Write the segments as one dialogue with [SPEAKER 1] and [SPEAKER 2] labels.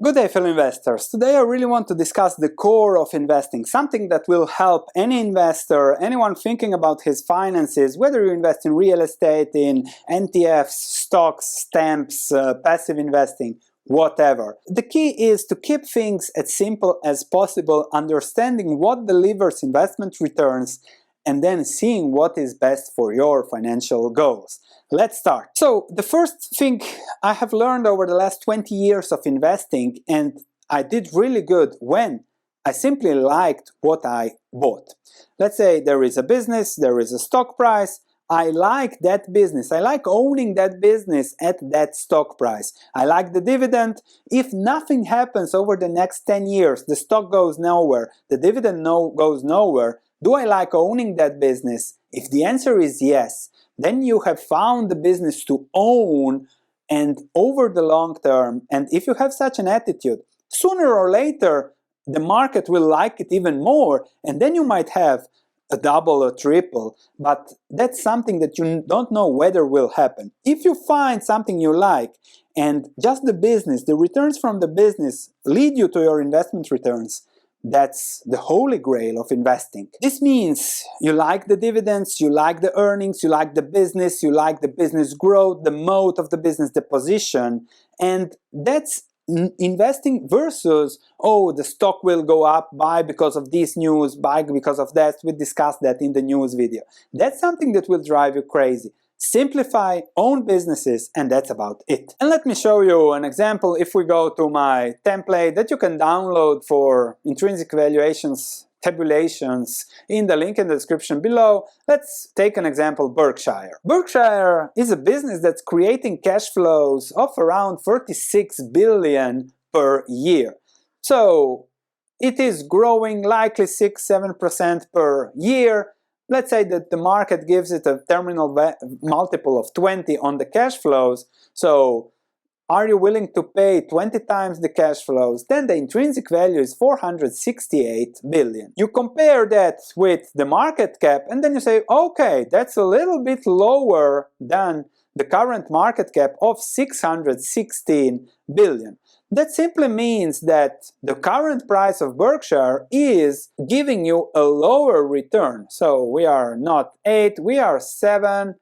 [SPEAKER 1] Good day, fellow investors. Today I really want to discuss the core of investing, something that will help any investor, anyone thinking about his finances, whether you invest in real estate, in NTFs, stocks, stamps, passive investing, whatever. The key is to keep things as simple as possible, understanding what delivers investment returns, and then seeing what is best for your financial goals. Let's start. So the first thing I have learned over the last 20 years of investing, and I did really good when I simply liked what I bought. Let's say there is a business, there is a stock price, I like that business, I like owning that business at that stock price. I like the dividend. If nothing happens over the next 10 years, the stock goes nowhere, the dividend goes nowhere, do I like owning that business? If the answer is yes, then you have found the business to own and over the long term, and if you have such an attitude, sooner or later the market will like it even more, and then you might have a double or triple, but that's something that you don't know whether will happen. If you find something you like and just the business, the returns from the business lead you to your investment returns, that's the holy grail of investing. This means you like the dividends, you like the earnings, you like the business growth, the mode of the business, the position, and that's investing versus, oh, the stock will go up, buy because of this news, buy because of that. We discussed that in the news video. That's something that will drive you crazy. Simplify, own businesses, and that's about it. And let me show you an example. If we go to my template that you can download for intrinsic valuations, tabulations, in the link in the description below, let's take an example, Berkshire. Berkshire is a business that's creating cash flows of around 36 billion per year. So it is growing likely 6-7% per year. Let's say that the market gives it a terminal multiple of 20 on the cash flows. So are you willing to pay 20 times the cash flows? Then the intrinsic value is 468 billion. You compare that with the market cap and then you say, okay, that's a little bit lower than the current market cap of 616 billion. That simply means that the current price of Berkshire is giving you a lower return. So we are not 8, we are 7.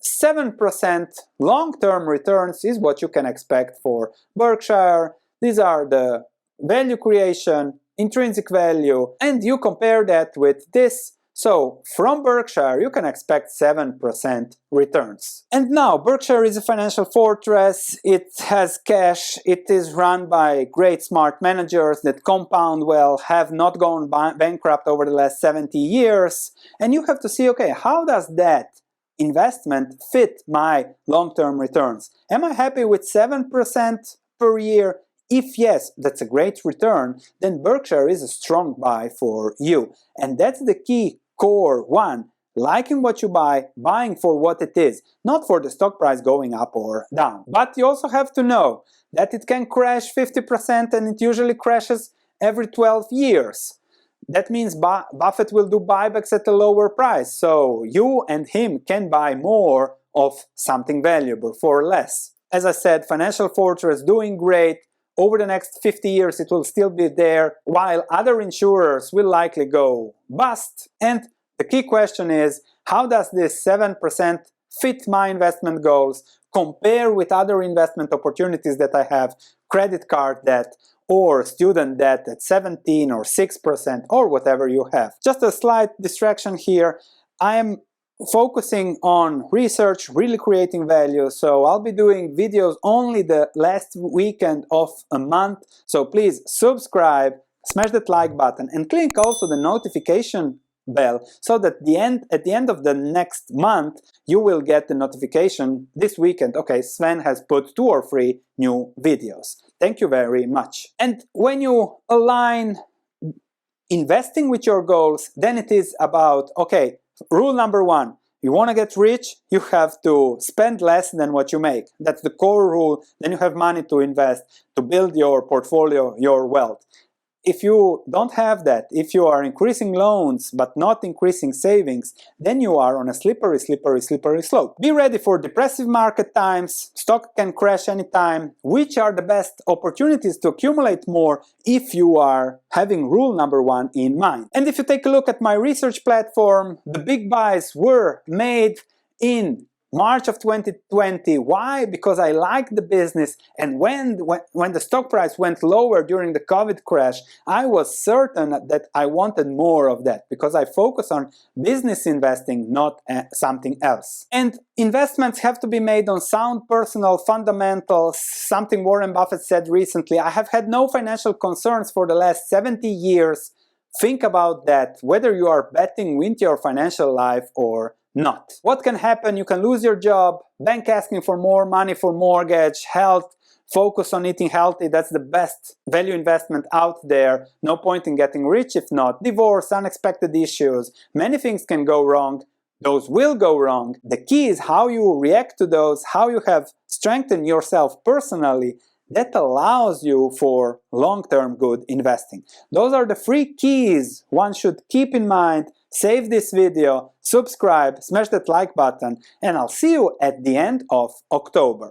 [SPEAKER 1] 7% long-term returns is what you can expect for Berkshire. These are the value creation, intrinsic value, and you compare that with this. So from Berkshire you can expect 7% returns. And now Berkshire is a financial fortress, it has cash, it is run by great smart managers that compound well, have not gone bankrupt over the last 70 years, and you have to see, okay, how does that investment fit my long-term returns? Am I happy with 7% per year? If yes, that's a great return, then Berkshire is a strong buy for you. And that's the key core one, liking what you buy, buying for what it is, not for the stock price going up or down. But you also have to know that it can crash 50% and it usually crashes every 12 years. That means Buffett will do buybacks at a lower price, so you and him can buy more of something valuable for less. As I said, financial fortress doing great. Over the next 50 years it will still be there, while other insurers will likely go bust. And the key question is, how does this 7% fit my investment goals, compare with other investment opportunities that I have, credit card debt, or student debt at 17 or 6% or whatever you have. Just a slight distraction here. I am focusing on research, really creating value, so I'll be doing videos only the last weekend of a month. So please subscribe, smash that like button, and click also the notification bell so that at the end of the next month you will get the notification this weekend, okay, Sven has put 2 or 3 new videos. Thank you very much. And when you align investing with your goals, then it is about, okay, rule number 1, you want to get rich, you have to spend less than what you make. That's the core rule. Then you have money to invest, to build your portfolio, your wealth. if you don't have that, if you are increasing loans but not increasing savings, then you are on a slippery slope. Be ready for depressive market times. Stock can crash anytime. Which are the best opportunities to accumulate more if you are having rule number 1 in mind? And if you take a look at my research platform, the big buys were made in March of 2020. Why? Because I liked the business, and when the stock price went lower during the COVID crash, I was certain that I wanted more of that, because I focus on business investing, not something else. And investments have to be made on sound personal fundamentals, something Warren Buffett said recently. I have had no financial concerns for the last 70 years. Think about that, whether you are betting into your financial life or not. What can happen? You can lose your job, bank asking for more money for mortgage, health, focus on eating healthy, that's the best value investment out there. No point in getting rich if not. Divorce, unexpected issues, many things can go wrong. Those will go wrong. The key is how you react to those, how you have strengthened yourself personally. That allows you for long-term good investing. Those are the 3 keys one should keep in mind. Save this video, subscribe, smash that like button, and I'll see you at the end of October.